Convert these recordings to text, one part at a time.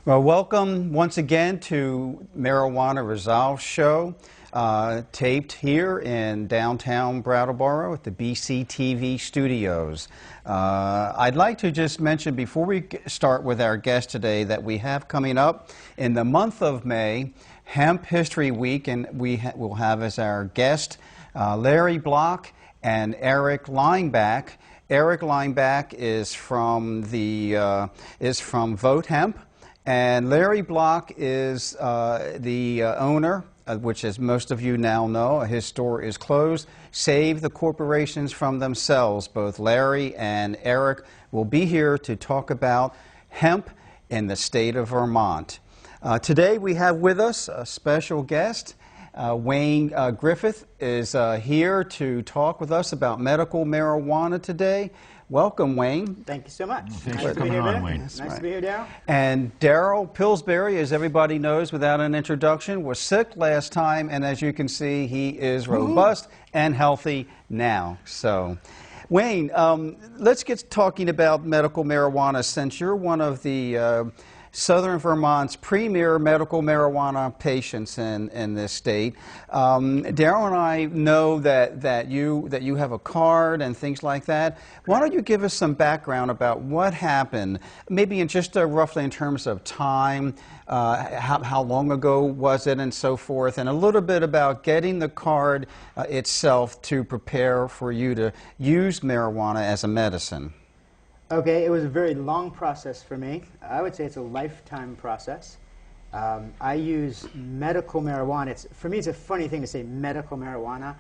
Well, welcome once again to Marijuana Resolve Show, taped here in downtown Brattleboro at the BCTV studios. I'd like to just mention before we start with our guest today that we have coming up in the month of May, Hemp History Week, and we'll have as our guest Larry Block and Eric Lineback. Eric Lineback is from Vote Hemp. And Larry Block is the owner, which as most of you now know, his store is closed. Save the corporations from themselves. Both Larry and Eric will be here to talk about hemp in the state of Vermont. Today we have with us a special guest. Wayne Griffith is here to talk with us about medical marijuana today. Welcome, Wayne. Thank you so much. Thanks for coming on, Wayne. Nice to be here, Darryl. And Daryl Pillsbury, as everybody knows without an introduction, was sick last time, and as you can see, he is robust and healthy now. So, Wayne, let's get talking about medical marijuana since you're one of the Southern Vermont's premier medical marijuana patients in this state. Daryl and I know that you have a card and things like that. Why don't you give us some background about what happened, maybe in just roughly in terms of time, how long ago was it, and so forth, and a little bit about getting the card itself to prepare for you to use marijuana as a medicine. Okay, it was a very long process for me. I would say it's a lifetime process. I use medical marijuana. For me, it's a funny thing to say medical marijuana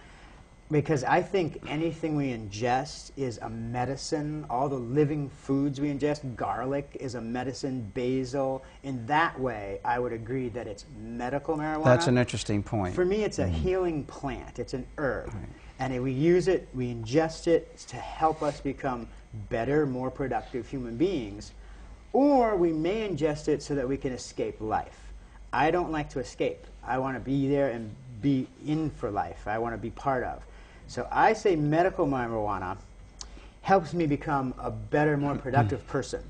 because I think anything we ingest is a medicine. All the living foods we ingest, garlic is a medicine, basil. In that way, I would agree that it's medical marijuana. That's an interesting point. For me, it's a healing plant. It's an herb. Right. And we use it, we ingest it to help us become better, more productive human beings, or we may ingest it so that we can escape life. I don't like to escape. I want to be there and be in for life. I want to be part of. So I say medical marijuana helps me become a better, more productive person.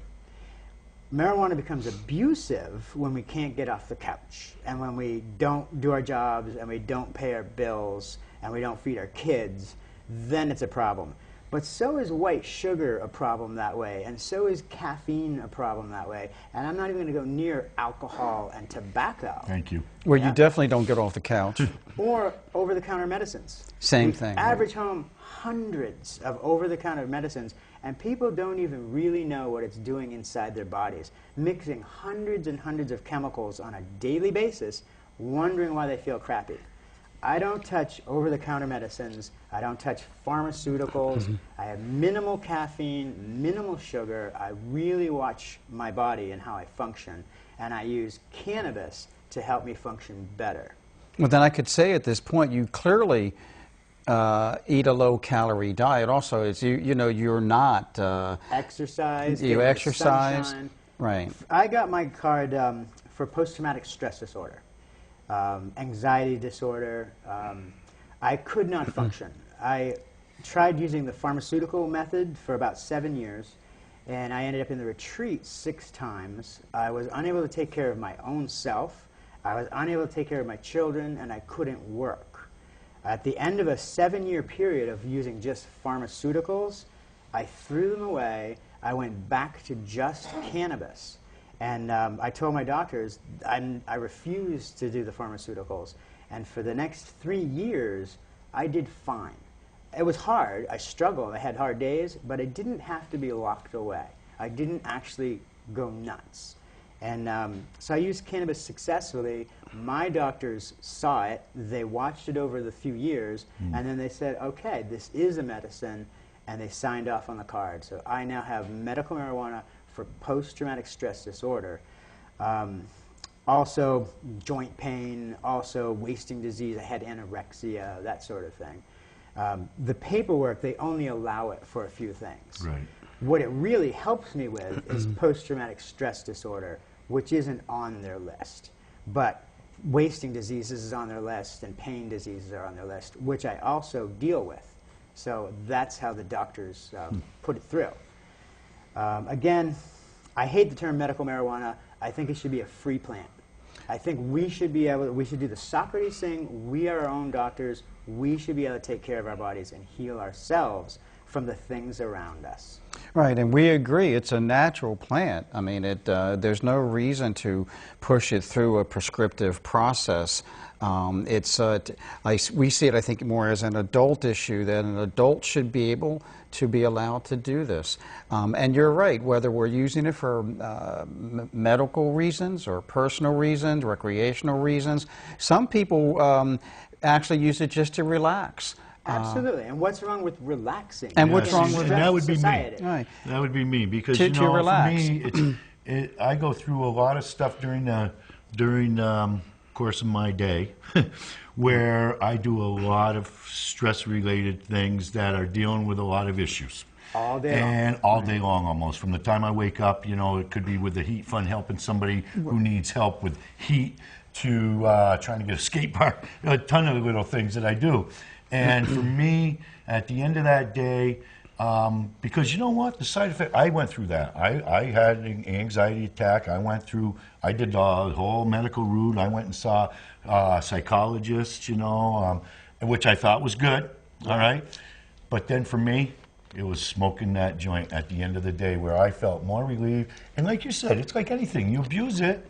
Marijuana becomes abusive when we can't get off the couch and when we don't do our jobs and we don't pay our bills and we don't feed our kids. Then it's a problem. But so is white sugar a problem that way, and so is caffeine a problem that way. And I'm not even going to go near alcohol and tobacco. Thank you. Well, you definitely don't get off the couch. Or over-the-counter medicines. Same thing. Average home hundreds of over-the-counter medicines, and people don't even really know what it's doing inside their bodies, mixing hundreds and hundreds of chemicals on a daily basis, wondering why they feel crappy. I don't touch over-the-counter medicines. I don't touch pharmaceuticals. I have minimal caffeine, minimal sugar. I really watch my body and how I function. And I use cannabis to help me function better. Well, then I could say at this point, you clearly eat a low-calorie diet. Also, it's you know you're not exercise. You exercise, sunshine. Right? I got my card for post-traumatic stress disorder. Anxiety disorder. I could not function. I tried using the pharmaceutical method for about 7 years, and I ended up in the retreat 6 times. I was unable to take care of my own self. I was unable to take care of my children, and I couldn't work. At the end of a 7-year period of using just pharmaceuticals, I threw them away. I went back to just cannabis. And I told my doctors I refused to do the pharmaceuticals. And for the next 3 years, I did fine. It was hard. I struggled. I had hard days, but I didn't have to be locked away. I didn't actually go nuts. And so I used cannabis successfully. My doctors saw it. They watched it over the few years, and then they said, okay, this is a medicine, and they signed off on the card. So I now have medical marijuana for post-traumatic stress disorder, also joint pain, also wasting disease. I had anorexia, that sort of thing. The paperwork, they only allow it for a few things. Right. What it really helps me with is post-traumatic stress disorder, which isn't on their list. But wasting diseases is on their list, and pain diseases are on their list, which I also deal with. So that's how the doctors put it through. Again, I hate the term medical marijuana. I think it should be a free plant. I think we should do the Socrates thing. We are our own doctors. We should be able to take care of our bodies and heal ourselves from the things around us. Right, and we agree it's a natural plant. I mean, there's no reason to push it through a prescriptive process. We see it, I think, more as an adult issue, that an adult should be able to be allowed to do this. And you're right, whether we're using it for medical reasons or personal reasons, recreational reasons, some people actually use it just to relax. Absolutely. And what's wrong with relaxing? And what's wrong with that? Would be society? me. Right. That would be me, because to relax. For me, I go through a lot of stuff during course of my day where I do a lot of stress-related things that are dealing with a lot of issues. All day long. And all day long, almost. From the time I wake up, it could be with the heat fund, helping somebody who needs help with heat, to trying to get a skate park, a ton of little things that I do. And for me, at the end of that day, because you know what, the side effect, I went through that. I had an anxiety attack. I did the whole medical route. I went and saw a psychologist, which I thought was good, all right? But then for me, it was smoking that joint at the end of the day where I felt more relieved. And like you said, it's like anything. You abuse it,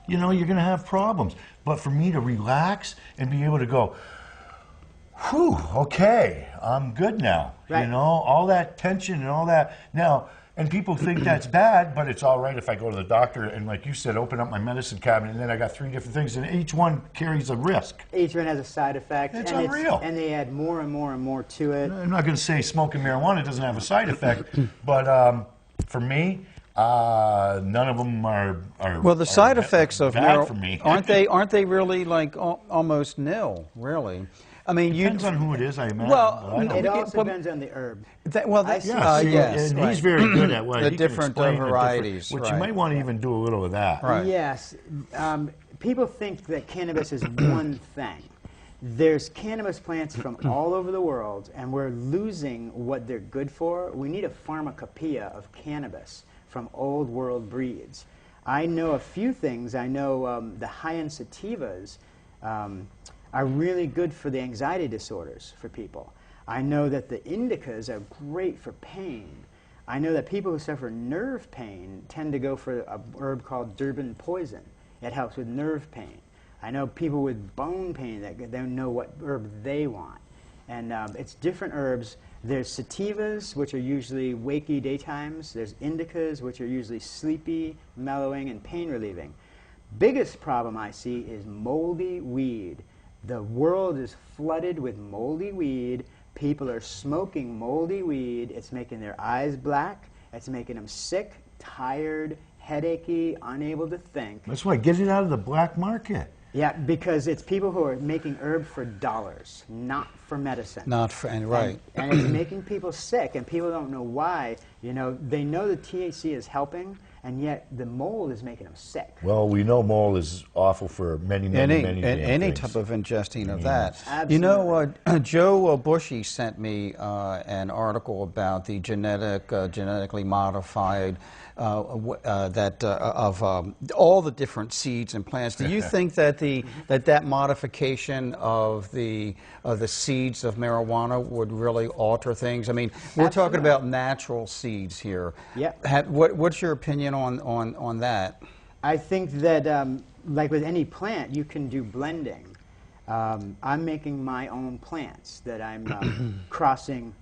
you're going to have problems. But for me to relax and be able to go, whew, okay, I'm good now. Right. All that tension and all that. Now, and people think that's bad, but it's all right if I go to the doctor and, like you said, open up my medicine cabinet, and then I got 3 different things, and each one carries a risk. Each one has a side effect. It's unreal. And they add more and more and more to it. I'm not going to say smoking marijuana doesn't have a side effect, but for me, none of them are well, the side effects of bad for me. aren't they really like almost nil, really? I mean, depends on who it is, I imagine. Well, it also depends on the herb. Yes, and he's very good at what the he different can explain varieties, which you might want to even do a little of that. Right. Yes, people think that cannabis is one thing. There's cannabis plants from all over the world, and we're losing what they're good for. We need a pharmacopoeia of cannabis from old world breeds. I know a few things. I know the high-end sativas are really good for the anxiety disorders for people. I know that the indicas are great for pain. I know that people who suffer nerve pain tend to go for a herb called Durban poison. It helps with nerve pain. I know people with bone pain that don't know what herb they want. And it's different herbs. There's sativas, which are usually wakey daytimes. There's indicas, which are usually sleepy, mellowing, and pain relieving. Biggest problem I see is moldy weed. The world is flooded with moldy weed. People are smoking moldy weed. It's making their eyes black. It's making them sick, tired, headachy, unable to think. That's why, get it out of the black market. Yeah, because it's people who are making herb for dollars, not for medicine. Right. And it's making people sick, and people don't know why. They know the THC is helping, and yet the mold is making them sick. Well, we know mold is awful for many any things. type of ingesting of that. Absolutely. Joe Bushy sent me an article about the genetically modified of all the different seeds and plants. Do you think that that modification of the seeds of marijuana would really alter things? I mean, we're talking about natural seeds here. Yep. What's your opinion on that? I think that, like with any plant, you can do blending. I'm making my own plants that I'm crossing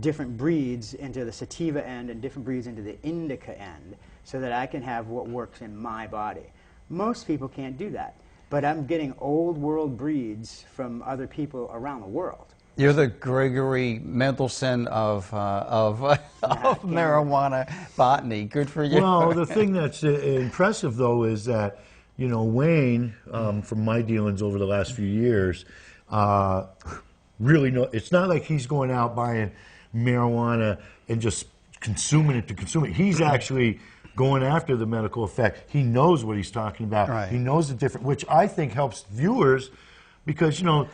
different breeds into the sativa end and different breeds into the indica end so that I can have what works in my body. Most people can't do that, but I'm getting old world breeds from other people around the world. You're the Gregory Mendelsohn of marijuana botany. Good for you. Well, the thing that's impressive, though, is that, Wayne, from my dealings over the last few years, really it's not like he's going out buying marijuana and just consuming it to consume it. He's actually going after the medical effect. He knows what he's talking about. Right. He knows the different, which I think helps viewers because, the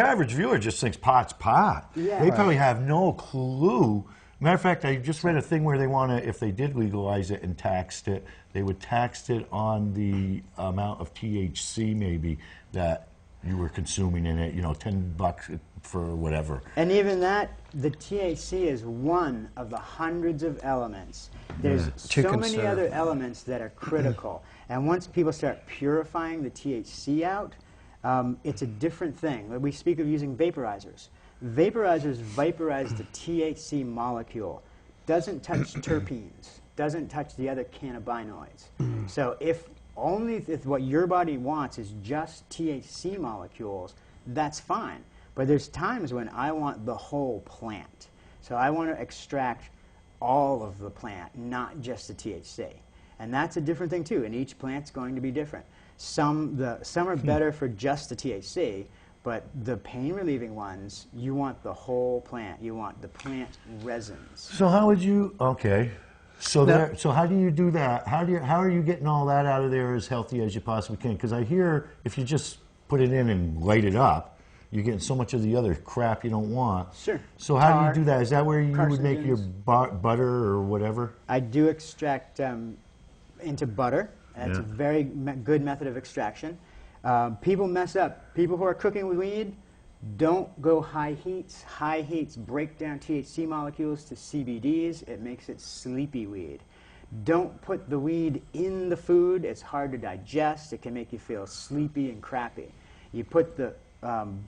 average viewer just thinks pot's pot. Yeah. They probably have no clue Matter of fact, I just read a thing where they want to, if they did legalize it and taxed it, they would tax it on the amount of THC maybe that you were consuming in it, you know, $10 for whatever. And even that, the THC is one of the hundreds of elements. There's so many other elements that are critical. And once people start purifying the THC out, it's a different thing. We speak of using vaporizers. Vaporizers vaporize the THC molecule, doesn't touch terpenes, doesn't touch the other cannabinoids. So if what your body wants is just THC molecules, that's fine. But there's times when I want the whole plant. So I want to extract all of the plant, not just the THC. And that's a different thing too, and each plant's going to be different. Some are better for just the THC, but the pain-relieving ones, you want the whole plant. You want the plant resins. So how would you, okay. So, so how do you do that? How are you getting all that out of there as healthy as you possibly can? Because I hear if you just put it in and light it up, you're getting so much of the other crap you don't want. Sure. So how do you do that? Is that where you would make your butter or whatever? I do extract into butter. That's a very good method of extraction. People mess up. People who are cooking with weed, don't go high heats. High heats break down THC molecules to CBDs. It makes it sleepy weed. Don't put the weed in the food. It's hard to digest. It can make you feel sleepy and crappy. You put the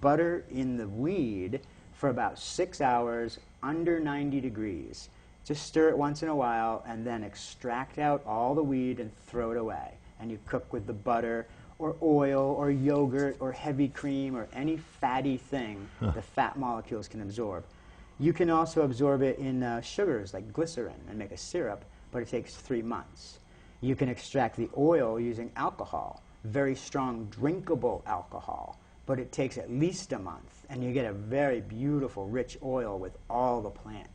butter in the weed for about 6 hours under 90 degrees. Just stir it once in a while and then extract out all the weed and throw it away. And you cook with the butter or oil or yogurt or heavy cream or any fatty thing the fat molecules can absorb. You can also absorb it in sugars like glycerin and make a syrup, but it takes 3 months. You can extract the oil using alcohol, very strong drinkable alcohol, but it takes at least a month, and you get a very beautiful, rich oil with all the plant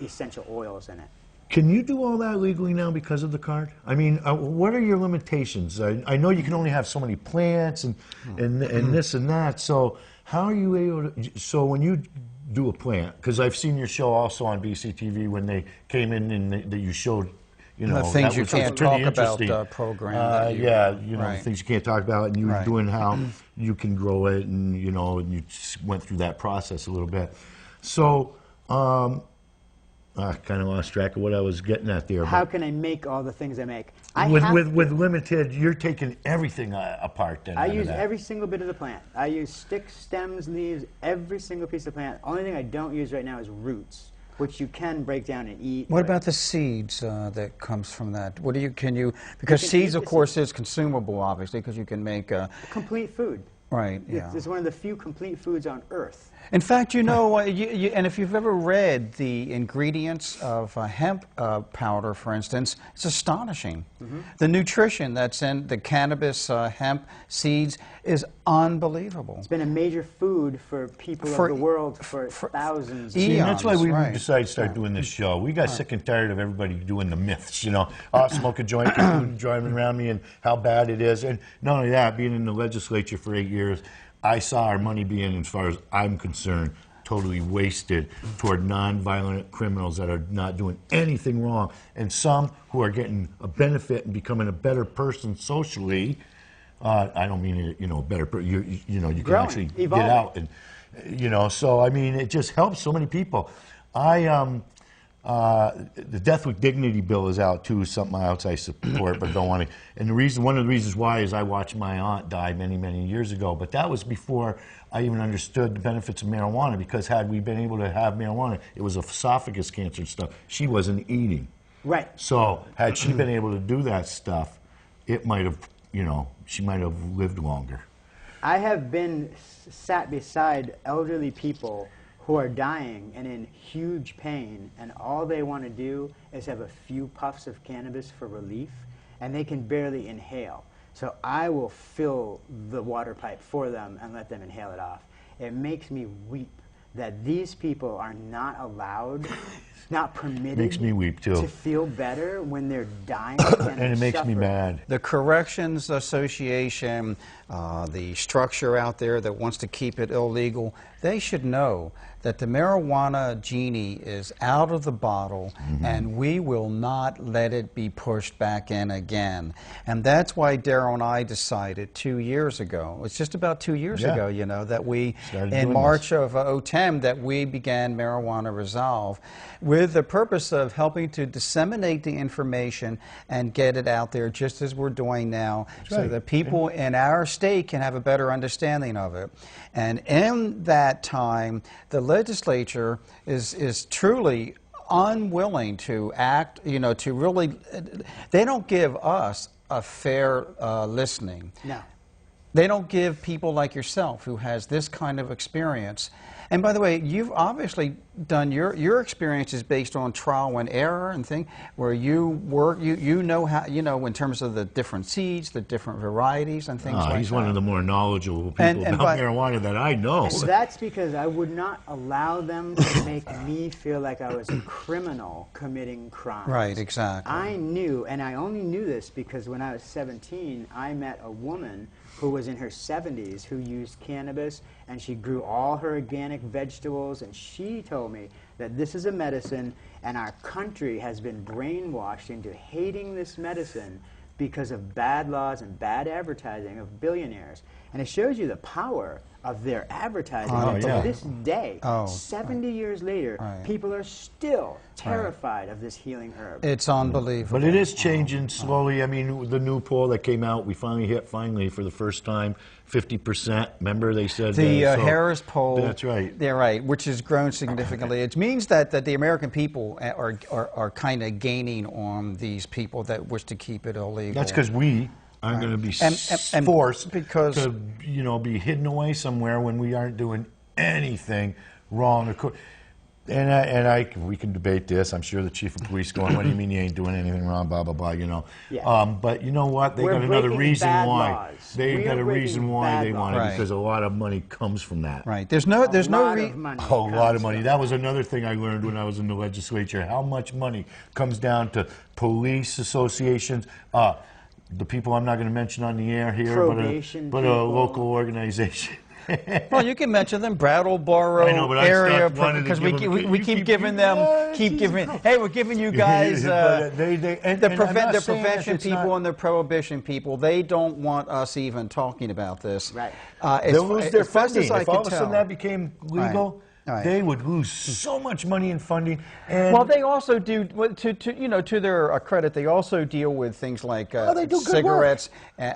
essential oils in it. Can you do all that legally now because of the card? I mean, what are your limitations? I know you can only have so many plants and this and that. So how are you able to? So when you do a plant, because I've seen your show also on BCTV when they came in and you showed, you know, the things you can't talk about program. You know, things you can't talk about, and you were doing how you can grow it, and you know, and you went through that process a little bit. So. I kind of lost track of what I was getting at there. How can I make all the things I make? With limited, you're taking everything apart then. I use every single bit of the plant. I use sticks, stems, leaves, every single piece of plant. Only thing I don't use right now is roots, which you can break down and eat. What about the seeds that comes from that? What do you, because seeds, of course, is consumable, obviously, because you can make complete food. Right, yeah. It's one of the few complete foods on Earth. In fact, you know, and if you've ever read the ingredients of hemp powder, for instance, it's astonishing. The nutrition that's in the cannabis hemp seeds is unbelievable. It's been a major food for people of the world for thousands of years. That's why we decided to start doing this show. We got sick and tired of everybody doing the myths, you know. I'll smoke a joint, driving around me, and how bad it is. And not only that, being in the legislature for 8 years, I saw our money being, as far as I'm concerned, totally wasted toward non-violent criminals that are not doing anything wrong, and some who are getting a benefit and becoming a better person socially. I don't mean it, you know, better. You know, you can actually get out, and you know. So I mean, it just helps so many people. The Death with Dignity bill is out too, something else I support but don't want to. And one of the reasons why is I watched my aunt die many years ago, but that was before I even understood the benefits of marijuana, because had we been able to have marijuana, it was esophagus cancer and stuff. She wasn't eating. Right. So had she been able to do that stuff, it might have, you know, she might have lived longer. I have been sat beside elderly people who are dying and in huge pain, and all they want to do is have a few puffs of cannabis for relief, and they can barely inhale. So I will fill the water pipe for them and let them inhale it off. It makes me weep that these people are not allowed, not permitted makes me weep too. To feel better when they're dying and it makes me mad. The Corrections Association, the structure out there that wants to keep it illegal, they should know that the marijuana genie is out of the bottle, and we will not let it be pushed back in again. And that's why Daryl and I decided 2 years ago, it's just about 2 years ago, you know, that we, in March of 2010, that we began Marijuana Resolve with the purpose of helping to disseminate the information and get it out there just as we're doing now, so that people in our state can have a better understanding of it. And in that time, the legislature is truly unwilling to act, you know, to really, they don't give us a fair listening. No. They don't give people like yourself who has this kind of experience. And by the way, you've obviously done your experience is based on trial and error and thing, where you work, you know how, you know, in terms of the different seeds, the different varieties and things like that. He's one of the more knowledgeable people about marijuana that I know. And that's because I would not allow them to make me feel like I was a criminal committing crimes. Right, exactly. I knew, and I only knew this because when I was 17, I met a woman who was in her 70s who used cannabis, and she grew all her organic vegetables, and she told me that this is a medicine, and our country has been brainwashed into hating this medicine because of bad laws and bad advertising of billionaires. And it shows you the power of their advertising. To this day, 70 years later, people are still terrified of this healing herb. It's unbelievable. But it is changing slowly. I mean, the new poll that came out, we finally hit, for the first time, 50%. Remember they said... The Harris poll. That's right. They're right, which has grown significantly. It means that the American people are kind of gaining on these people that wish to keep it illegal. That's because we aren't going to be forced to, you know, be hidden away somewhere when we aren't doing anything wrong. And we can debate this. I'm sure the chief of police going, what do you mean you ain't doing anything wrong, blah, blah, blah, you know. Yeah. But you know what? They got another reason why. They got a reason why they want it, because a lot of money comes from that. Right. There's no reason. A lot of money. That was another thing I learned when I was in the legislature, how much money comes down to police associations, the people I'm not going to mention on the air here, but a local organization. Well, you can mention them, Brattleboro area, because we keep giving them, hey, we're giving you guys the prevention people and the prohibition people. They don't want us even talking about this. Right. They'll lose their funding. If all of a sudden tell. that became legal, they would lose so much money in funding. And well, they also do, to their credit, they also deal with things like cigarettes,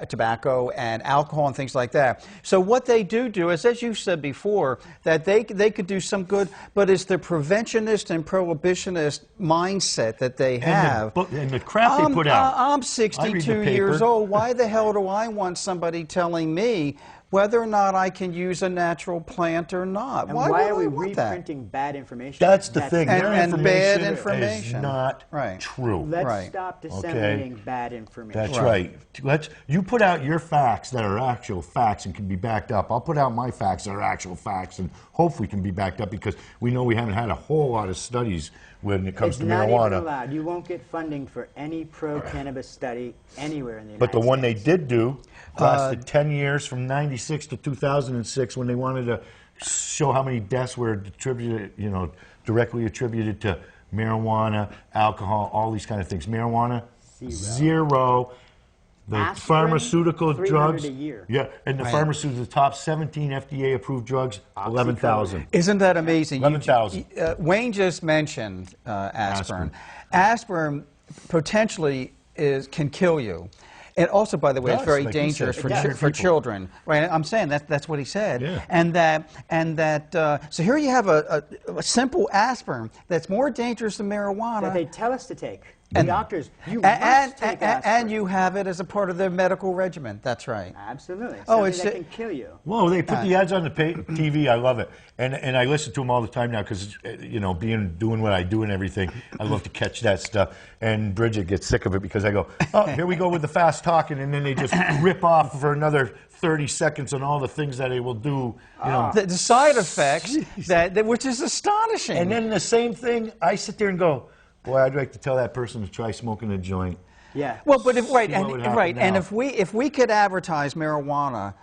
tobacco, and alcohol, and things like that. So what they do is, as you said before, that they could do some good, but it's the preventionist and prohibitionist mindset that they have. And the crap they put out. I'm 62 years old. Why the hell do I want somebody telling me whether or not I can use a natural plant or not? And why are we reprinting bad information? That's the thing. And bad information is not true. Let's stop disseminating bad information. That's right. You put out your facts that are actual facts and can be backed up. I'll put out my facts that are actual facts and hopefully can be backed up, because we know we haven't had a whole lot of studies when it comes to marijuana. It's not even allowed. You won't get funding for any pro-cannabis study anywhere in the United States. But the one they did do lasted 10 years, from 96 to 2006, when they wanted to show how many deaths were directly attributed to marijuana, alcohol, all these kind of things. Marijuana, zero. The Aspirin, pharmaceutical drugs, a year. And the pharmaceutical, the top 17 FDA-approved drugs, 11,000. Isn't that amazing? 11,000. Wayne just mentioned aspirin. Aspirin potentially can kill you. And also, by the way, it's very dangerous for children. Right? I'm saying that's what he said. Yeah. And that so here you have a simple aspirin that's more dangerous than marijuana. That they tell us to take. The doctors, you must take aspirin. And you have it as a part of their medical regimen. That's right. Absolutely. It's that can kill you. Whoa, they put the ads on the TV. I love it. And I listen to them all the time now because, doing what I do and everything, I love to catch that stuff. And Bridget gets sick of it because I go, oh, here we go with the fast talking, and then they just rip off for another 30 seconds on all the things that they will do. The side effects, which is astonishing. And then the same thing, I sit there and go, boy, I'd like to tell that person to try smoking a joint. Yeah. Well, but if we could advertise marijuana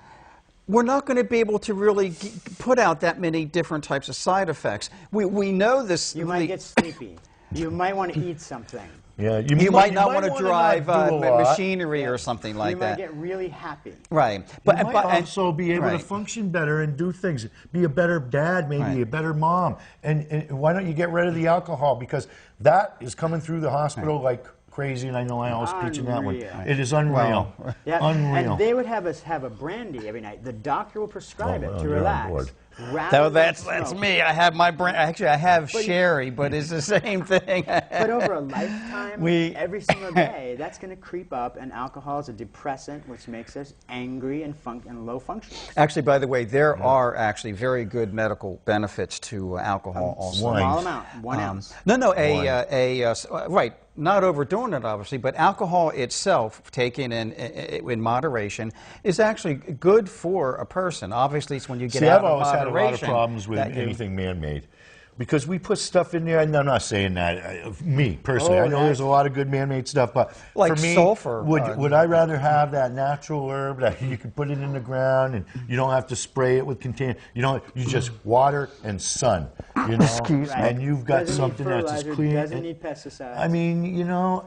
we're not going to be able to really put out that many different types of side effects. We know this. You might get sleepy. You might want to eat something. Yeah, you might not want to wanna drive not do a lot. machinery or something like You that. might get really happy. Right. But you might also be able to right. function better and do things. Be a better dad, maybe Right. a better mom. And why don't you get rid of the alcohol? Because that is coming through the hospital like crazy, and I know I always preach in that one. Unreal. It is unreal. Well, Yeah, unreal. and they would have us have a brandy every night. The doctor will prescribe it to you're on relax. board. rather No, than that's smoke. me. I have my brand. Actually, I have sherry, but it's the same thing. But over a lifetime, every single day, that's going to creep up, and alcohol is a depressant, which makes us angry and low functioning. Actually, by the way, there are actually very good medical benefits to alcohol also. Small amount, 1 ounce. No, right. Not overdoing it, obviously, but alcohol itself, taken in moderation, is actually good for a person. Obviously, it's when you get out of moderation. I've always had a lot of problems with anything man-made. Because we put stuff in there, and I'm not saying that, me personally. I know there's a lot of good man-made stuff, but like for me, sulfur, would I rather have that natural herb that you can put it in the ground and you don't have to spray it with container. You just water and sun, and you've got something that's as clean. Doesn't need pesticides. I mean,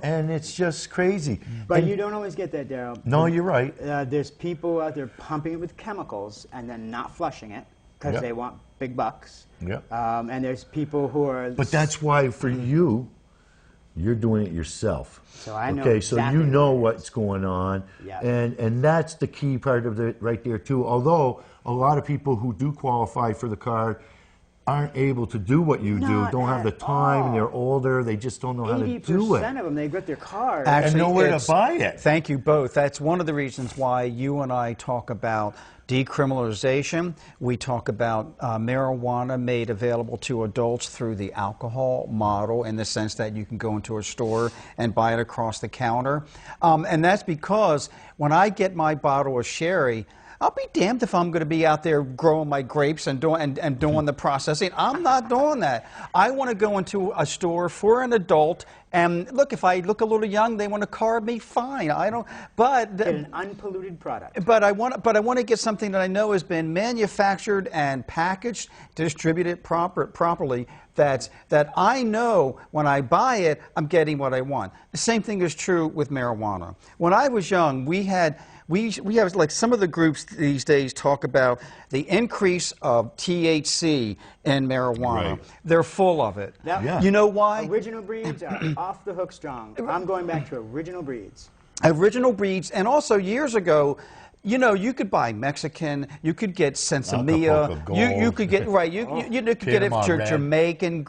and it's just crazy. But you don't always get that, Daryl. No, you're right. There's people out there pumping it with chemicals and then not flushing it because they want big bucks. Yeah. And there's people who are... But that's why for you're doing it yourself. So I know okay, so exactly you know what it what's going on. Yeah. And that's the key part of it right there too. Although a lot of people who do qualify for the card aren't able to do what you do, don't have the time, and they're older, they just don't know how to do it. 80% of them, they get their card. And nowhere to buy it. Thank you both. That's one of the reasons why you and I talk about decriminalization. We talk about marijuana made available to adults through the alcohol model, in the sense that you can go into a store and buy it across the counter. And that's because when I get my bottle of sherry, I'll be damned if I'm going to be out there growing my grapes and doing the processing. I'm not doing that. I want to go into a store for an adult, and look, if I look a little young, they want to carb me, fine. I don't. But get an unpolluted product. But I want to get something that I know has been manufactured and packaged, distributed properly. That I know when I buy it, I'm getting what I want. The same thing is true with marijuana. When I was young, we have, like, some of the groups these days talk about the increase of THC in marijuana. Right. They're full of it. Yeah. You know why? Original breeds are off the hook strong. I'm going back to original breeds. Original breeds, and also years ago, you could buy Mexican, you could get Sensimilla, you could get you could get it Jamaican, and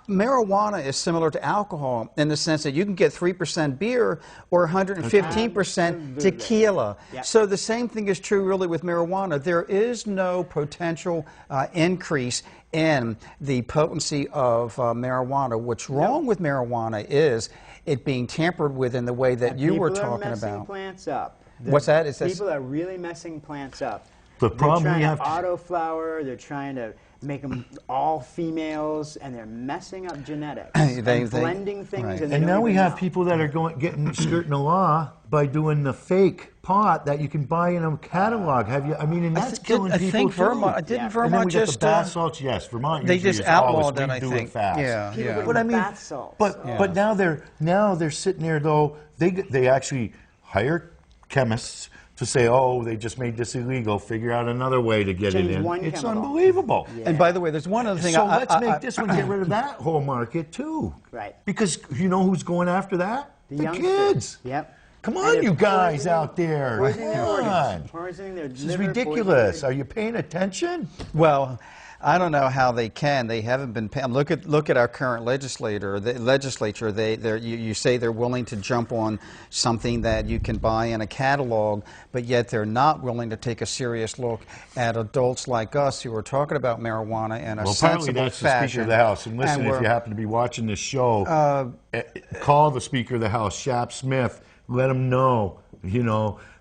marijuana is similar to alcohol in the sense that you can get 3% beer or 115% tequila. Yep. So the same thing is true really with marijuana. There is no potential increase in the potency of marijuana. What's wrong with marijuana is it being tampered with in the way that you were talking about. People are messing plants up. What's that? People are really messing plants up. The problem they're we trying have to auto-flower, they're trying to make them all females, and they're messing up genetics. Blending things. Right. And now we have people that are skirting the law by doing the fake pot that you can buy in a catalog. And that's killing people too. Vermont Vermont just bath salts? Yes, Vermont. They usually just is always, outlawed that. we I do think. it fast. Yeah. But I mean, bath salts. But now they're sitting there though. They actually hire chemists to say, oh, they just made this illegal. Figure out another way to get it in. It's chemical. unbelievable. Yeah. And by the way, there's one other thing. So let's make this one get rid of that whole market too. Right. Because you know who's going after that? The kids. Yep. Come on, you guys out there. Poisoning their Come on. organs. Poisoning their This is liver, ridiculous. poisoning Are you paying attention? Well, I don't know how they can. They haven't been. Look at our current legislature. You say they're willing to jump on something that you can buy in a catalog, but yet they're not willing to take a serious look at adults like us who are talking about marijuana in a sensible that's fashion. the Speaker of the House. And listen, if you happen to be watching this show, call the Speaker of the House, Shap Smith. Let him know,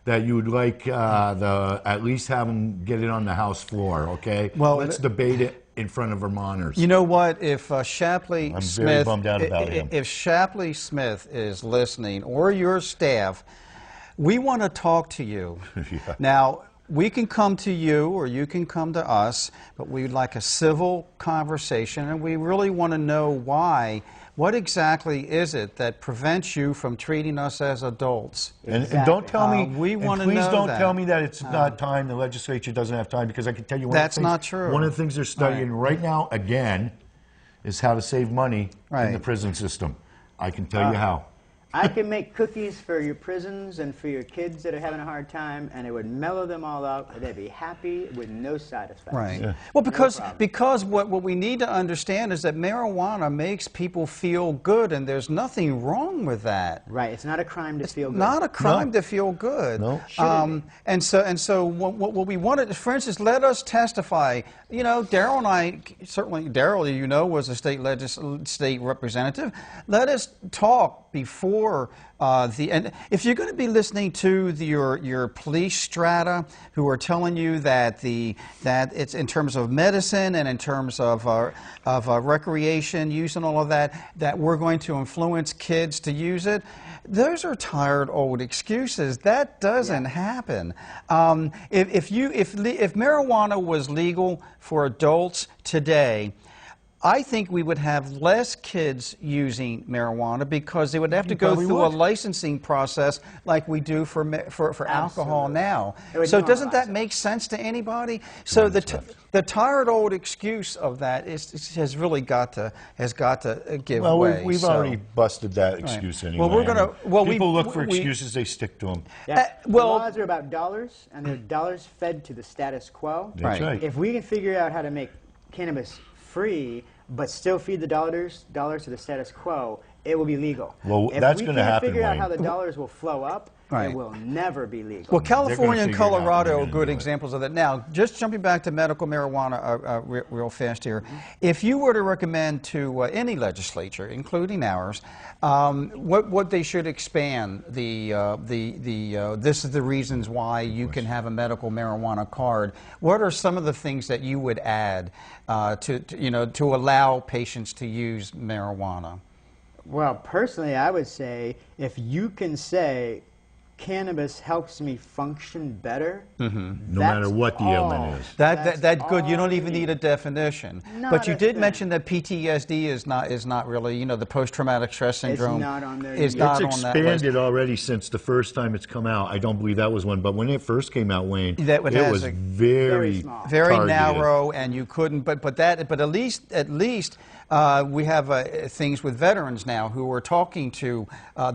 that you would like at least have him get it on the House floor, okay? Well, let's debate it in front of Vermonters. You know what? If Shapley I'm Smith, very bummed out about him. If Shapley Smith is listening, or your staff, We want to talk to you. Yeah. Now, we can come to you or you can come to us, but we'd like a civil conversation, and we really want to know why. What exactly is it that prevents you from treating us as adults? And Exactly. don't tell me, we and wanna please know don't that. tell me that it's not time, the legislature doesn't have time, because I can tell you one That's of the things, not true. one of the things they're studying right now, again, is how to save money in the Right. prison system. I can tell you how. I can make cookies for your prisons and for your kids that are having a hard time, and it would mellow them all out, and they'd be happy with no side effects. Right. Yeah. Well, because problem. what we need to understand is that marijuana makes people feel good, and there's nothing wrong with that. Right. It's not a crime to feel good. Not a crime No. to feel good. No. And so what we wanted, for instance, let us testify. You know, Daryl and I, certainly Daryl, you know, was a state representative. Let us talk before and if you're going to be listening to your police strata who are telling you that that it's in terms of medicine and in terms of recreation use and all of that we're going to influence kids to use it. Those are tired old excuses. That doesn't happen. If marijuana was legal for adults today, I think we would have less kids using marijuana because they would have to go probably through a would. licensing process like we do for alcohol Absolutely. now. It would So doesn't normalize that it. make sense to anybody? So the tired old excuse of that has really got to give Well, way. we've So- already busted that excuse anyway. Well, we're gonna- I mean, well, people we- look for we- excuses, they stick to them. Yeah. well- The laws are about dollars, and they're dollars fed to the status quo. That's Right. right. If we can figure out how to make cannabis free, but still feed the dollars to the status quo, it will be legal. Well, if that's we gonna can't happen, figure out Wayne. how the dollars will flow up, Right. it will never be legal. Well, California and figure it out, Colorado they're are gonna good do it. examples of that. Now, just jumping back to medical marijuana real fast here, if you were to recommend to any legislature, including ours, what they should expand this is the reasons why you can have a medical marijuana card. What are some of the things that you would add to allow patients to use marijuana? Well, personally, I would say if you can say cannabis helps me function better, No matter what the ailment is. That's good. You all don't even you need a definition. Not But you a did thing. mention that PTSD is not really, the post-traumatic stress syndrome. not on there Is yet. not It's on that list. expanded already since the first time it's come out. I don't believe that was one, but when it first came out, Wayne, That it has was a- very small. Very targeted. narrow, and you couldn't. But at least we have things with veterans now who are talking to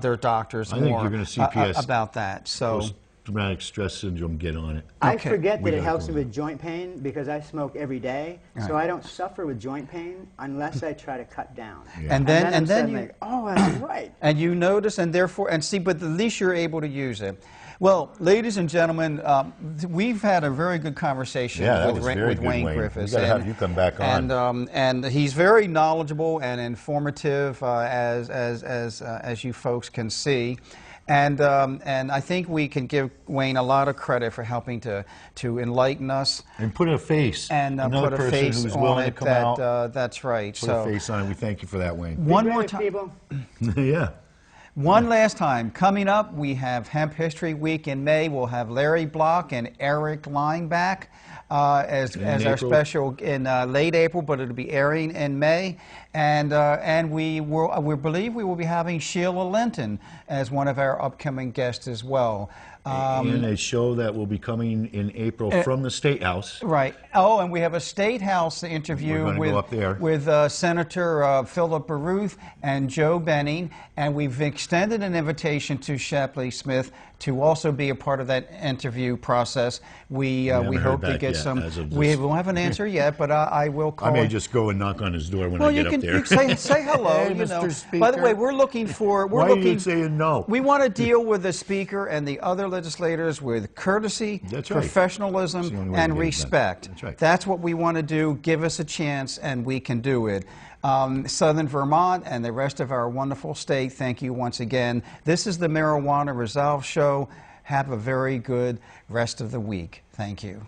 their doctors I think more you're gonna see PS about that. So. Post-traumatic stress syndrome, get on it. I Okay. forget We that it gotta helps go me with joint pain because I smoke every day, so Right. I don't suffer with joint pain unless I try to cut down. Yeah. And then I'm you like, oh, that's right. and you notice, and therefore, and see, but at least you're able to use it. Well, ladies and gentlemen, we've had a very good conversation Yeah, that with, was very with good, Wayne Wayne. Griffis. We gotta have you come back on. And he's very knowledgeable and informative, as you folks can see. And I think we can give Wayne a lot of credit for helping to enlighten us And put a face. and Another put a person face who's on willing it. to come out, That's right. put a face on it. We thank you for that, Wayne. one Be more brave, time. people. Yeah. One last time, coming up, we have Hemp History Week in May. We'll have Larry Block and Eric Line back as our April. special in late April, but it'll be airing in May. And we believe we will be having Sheila Linton as one of our upcoming guests as well. And a show that will be coming in April from the State House. Right. Oh, and we have a State House interview We're gonna go up there. with Senator Philip Baruth and Joe Benning, and we've extended an invitation to Shapley Smith to also be a part of that interview process. We haven't heard hope to back get yet, some. as of We this. won't have an answer yet, but I will call. I may him. just go and knock on his door when Well, I get you can, up there. you can say hello. Hey, you know. Mr. By the way, Speaker. we're looking for. We're Why looking. are you saying no? We want to deal with the speaker and the other legislators with courtesy, That's right. professionalism, That's the only way to and get it done. respect. That's right. That's what we want to do. Give us a chance, and we can do it. Southern Vermont and the rest of our wonderful state, thank you once again. This is the Marijuana Resolve Show. Have a very good rest of the week. Thank you.